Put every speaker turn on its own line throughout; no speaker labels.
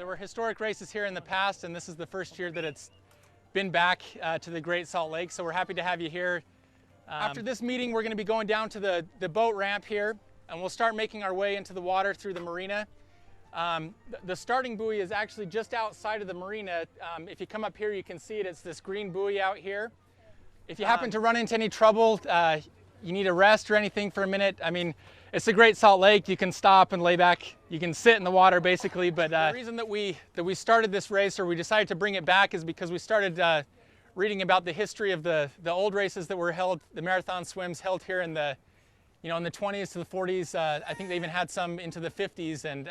were historic races here in the past, and this is the first year that it's been back to the Great Salt Lake, so we're happy to have you here. After this meeting, we're going to be going down to the boat ramp here, and we'll start making our way into the water through the marina. The starting buoy is actually just outside of the marina. If you come up here, you can see it. It's this green buoy out here. If you happen to run into any trouble, you need a rest or anything for a minute, I mean, it's a Great Salt Lake. You can stop and lay back. You can sit in the water basically, but the reason that we started this race, or we decided to bring it back, is because we started reading about the history of the old races that were held, the marathon swims held here in the, in the 20s to the 40s. I think they even had some into the 50s, and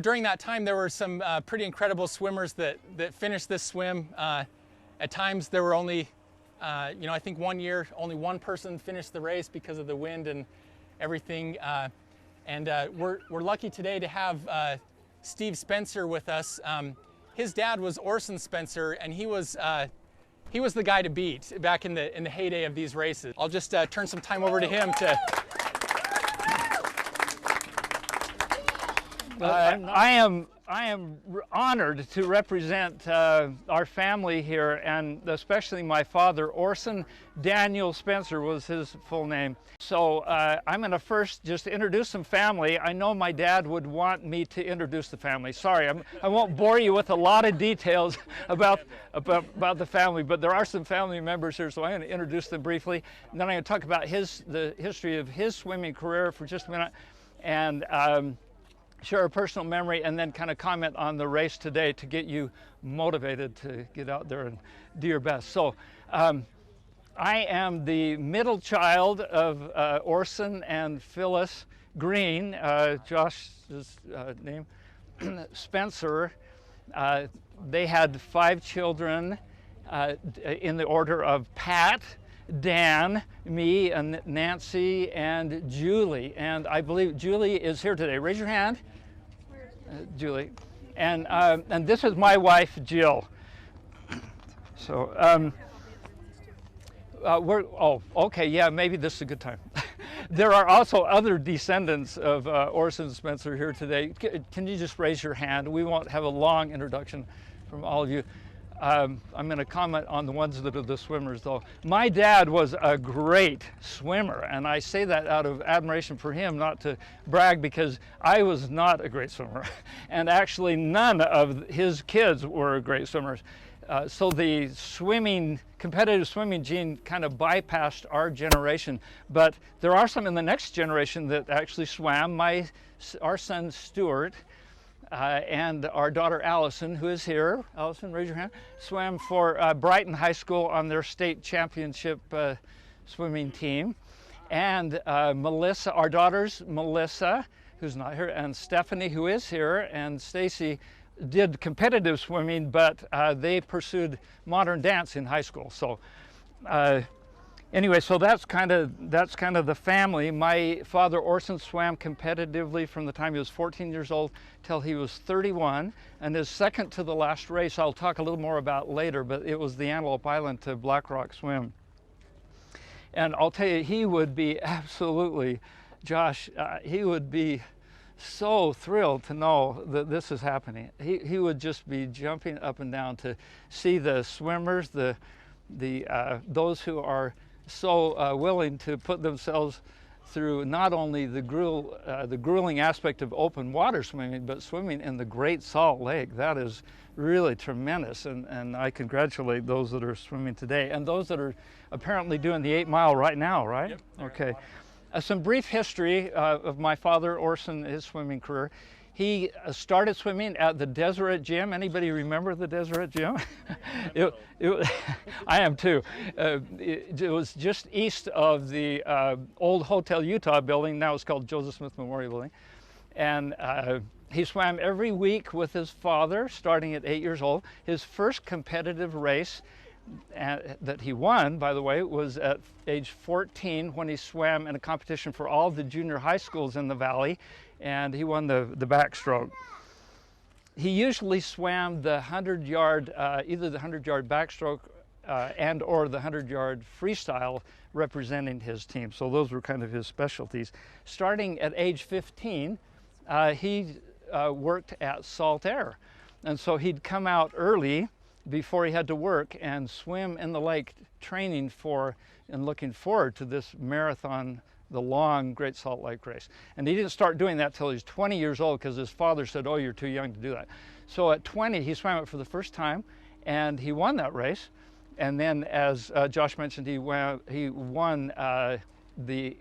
during that time there were some pretty incredible swimmers that finished this swim. At times there were only, I think one year only one person finished the race because of the wind and everything. We're lucky today to have Steve Spencer with us. His dad was Orson Spencer, and he was the guy to beat back in the heyday of these races. I'll just turn some time over to him to.
I am honored to represent our family here, and especially my father. Orson Daniel Spencer was his full name. So I'm going to first just introduce some family. I know my dad would want me to introduce the family. Sorry, I won't bore you with a lot of details about the family, but there are some family members here, so I'm going to introduce them briefly. And then I'm going to talk about the history of his swimming career for just a minute, and share a personal memory, and then kind of comment on the race today to get you motivated to get out there and do your best. So I am the middle child of Orson and Phyllis Green, Josh's name, Spencer. They had 5 children in the order of Pat, Dan, me, and Nancy, and Julie. And I believe Julie is here today. Raise your hand. Julie. And this is my wife, Jill. So, okay, yeah, maybe this is a good time. There are also other descendants of Orson Spencer here today. Can you just raise your hand? We won't have a long introduction from all of you. I'm going to comment on the ones that are the swimmers, though. My dad was a great swimmer, and I say that out of admiration for him, not to brag, because I was not a great swimmer, and actually none of his kids were great swimmers. So the competitive swimming gene kind of bypassed our generation, but there are some in the next generation that actually swam. Our son Stuart, and our daughter Allison, who is here. Allison, raise your hand. Swam for Brighton High School on their state championship swimming team. And Melissa, our daughters, Melissa, who's not here, and Stephanie, who is here, and Stacy did competitive swimming, but they pursued modern dance in high school. So anyway, so that's kind of the family. My father Orson swam competitively from the time he was 14 years old till he was 31, and his second to the last race I'll talk a little more about later, but it was the Antelope Island to Black Rock swim. And I'll tell you, he would be absolutely, Josh, he would be so thrilled to know that this is happening. He would just be jumping up and down to see the swimmers, those who are so willing to put themselves through not only the grueling aspect of open water swimming, but swimming in the Great Salt Lake. That is really tremendous, and I congratulate those that are swimming today, and those that are apparently doing the 8 mile right now, right?
Yep.
Okay. Some brief history of my father Orson, his swimming career. He started swimming at the Deseret Gym. Anybody remember the Deseret Gym? I am too. It was just east of the old Hotel Utah building. Now it's called Joseph Smith Memorial Building. And he swam every week with his father, starting at 8 years old. His first competitive race that he won, by the way, was at age 14 when he swam in a competition for all the junior high schools in the valley, and he won the backstroke. He usually swam the 100-yard, either the 100-yard backstroke and or the 100-yard freestyle representing his team. So those were kind of his specialties. Starting at age 15, he worked at Saltair. And so he'd come out early before he had to work and swim in the lake, training for and looking forward to this marathon, the long Great Salt Lake race. And he didn't start doing that till he was 20 years old because his father said, oh, you're too young to do that. So at 20, he swam it for the first time and he won that race. And then, as Josh mentioned, he won the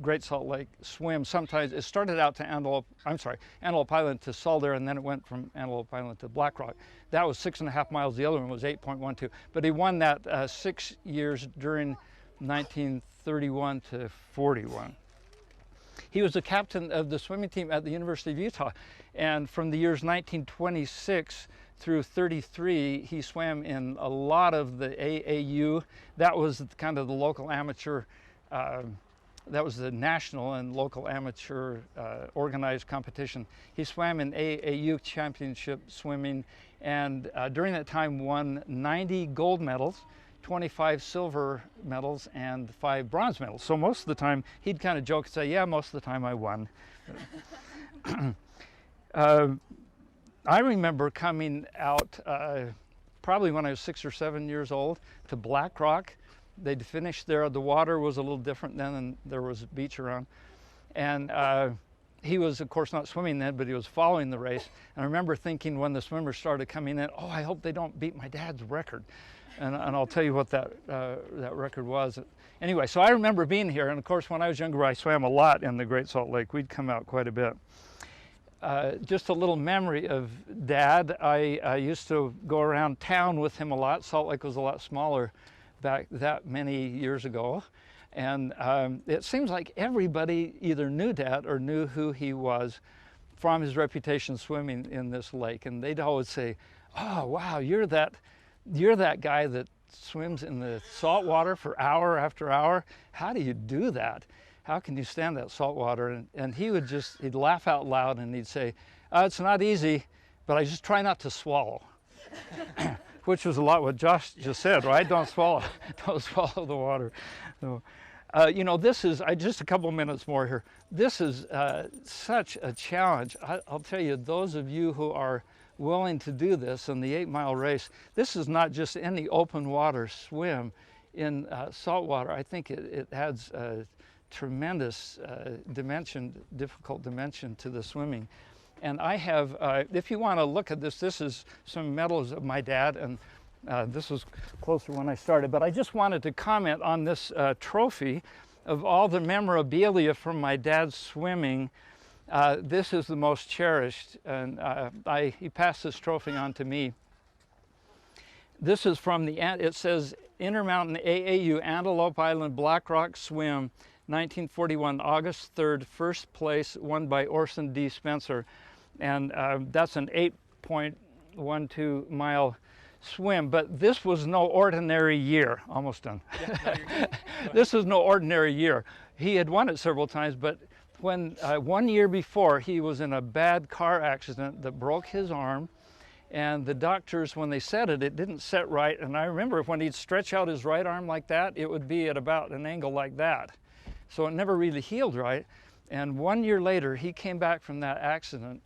Great Salt Lake swim. Sometimes it started out to Antelope Island to Saltair, and then it went from Antelope Island to Black Rock. That was 6.5 miles. The other one was 8.12. But he won that 6 years during 1931 to 41. He was the captain of the swimming team at the University of Utah, and from the years 1926 through 33, he swam in a lot of the AAU. That was kind of the local amateur, that was the national and local amateur organized competition. He swam in AAU championship swimming, and during that time won 90 gold medals, 25 silver medals, and 5 bronze medals. So most of the time, he'd kind of joke and say, yeah, most of the time I won. I remember coming out probably when I was 6 or 7 years old to Black Rock. They'd finished there. The water was a little different then, and there was a beach around. And he was, of course, not swimming then, but he was following the race. And I remember thinking when the swimmers started coming in, oh, I hope they don't beat my dad's record. And I'll tell you what that record was. Anyway, so I remember being here. And of course, when I was younger, I swam a lot in the Great Salt Lake. We'd come out quite a bit. Just a little memory of Dad. I used to go around town with him a lot. Salt Lake was a lot smaller back that many years ago. And it seems like everybody either knew Dad or knew who he was from his reputation swimming in this lake. And they'd always say, oh, wow, you're that guy that swims in the salt water for hour after hour. How do you do that? How can you stand that salt water? And he'd laugh out loud and he'd say, it's not easy, but I just try not to swallow. Which was a lot what Josh just said, right? Don't swallow the water. So, you know, this is, just a couple minutes more here. This is such a challenge. I'll tell you, those of you who are willing to do this in the 8-mile race, this is not just any open water swim in salt water. I think it adds a tremendous difficult dimension to the swimming. And I have, if you want to look at this is some medals of my dad, and this was closer when I started, but I just wanted to comment on this trophy of all the memorabilia from my dad's swimming. This is the most cherished, and he passed this trophy on to me. This is from it says Intermountain AAU Antelope Island Black Rock Swim, 1941, August 3rd, first place, won by Orson D. Spencer. And that's an 8.12 mile swim, but this was no ordinary year. Almost done. Yeah, no, you're good. This was no ordinary year. He had won it several times, but when 1 year before, he was in a bad car accident that broke his arm, and the doctors, when they set it, it didn't set right. And I remember when he'd stretch out his right arm like that, it would be at about an angle like that. So it never really healed right. And 1 year later, he came back from that accident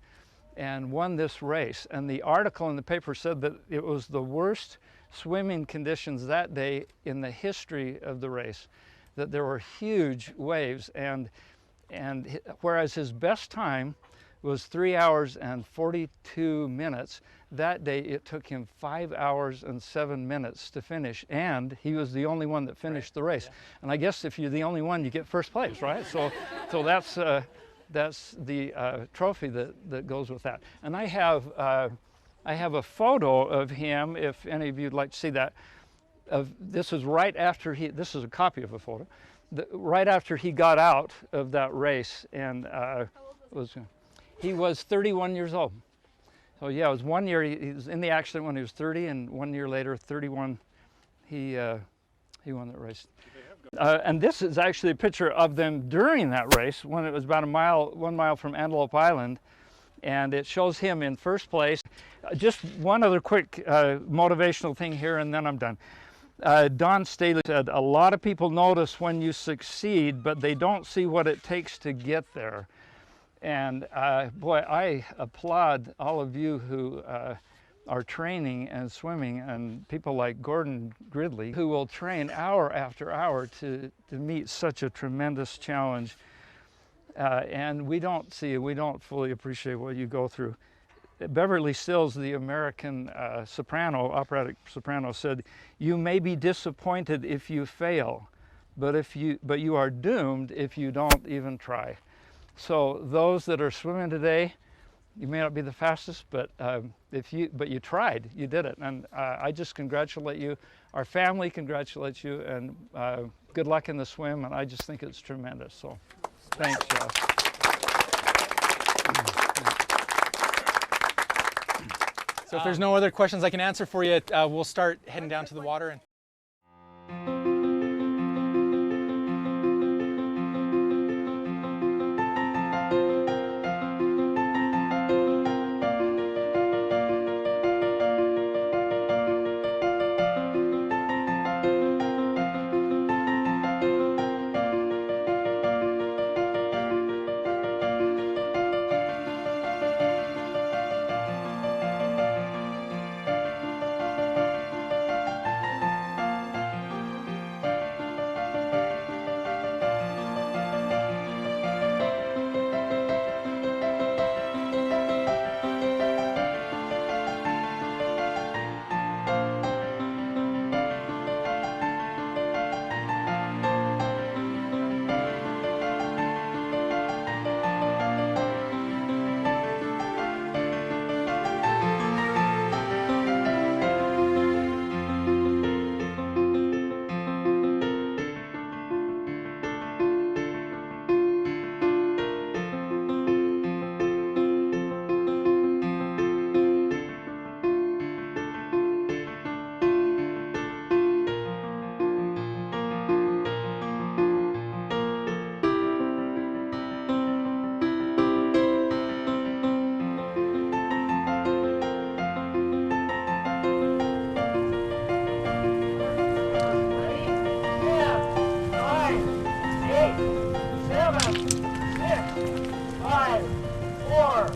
and won this race. And the article in the paper said that it was the worst swimming conditions that day in the history of the race, that there were huge waves. And whereas his best time was 3 hours and 42 minutes, that day it took him 5 hours and 7 minutes to finish, and he was the only one that finished the race. Yeah. And I guess if you're the only one, you get first place, right? So that's the trophy that goes with that. And I have a photo of him, if any of you'd like to see that. This is right after this is a copy of a photo, right after he got out of that race, and he was 31 years old. So yeah, it was 1 year, he was in the accident when he was 30, and 1 year later, 31, he won that race. And this is actually a picture of them during that race when it was about 1 mile from Antelope Island, and it shows him in first place. Just one other quick motivational thing here, and then I'm done. Don Staley said, a lot of people notice when you succeed, but they don't see what it takes to get there. And boy, I applaud all of you who are training and swimming, and people like Gordon Gridley, who will train hour after hour to meet such a tremendous challenge. And we don't fully appreciate what you go through. Beverly Stills, the American operatic soprano, said, "You may be disappointed if you fail, but you are doomed if you don't even try." So those that are swimming today, you may not be the fastest, but you tried, you did it, and I just congratulate you. Our family congratulates you, and good luck in the swim. And I just think it's tremendous. So, thanks, Josh.
So if there's no other questions I can answer for you, we'll start heading down to the water.
Seven, 6, 5, 4,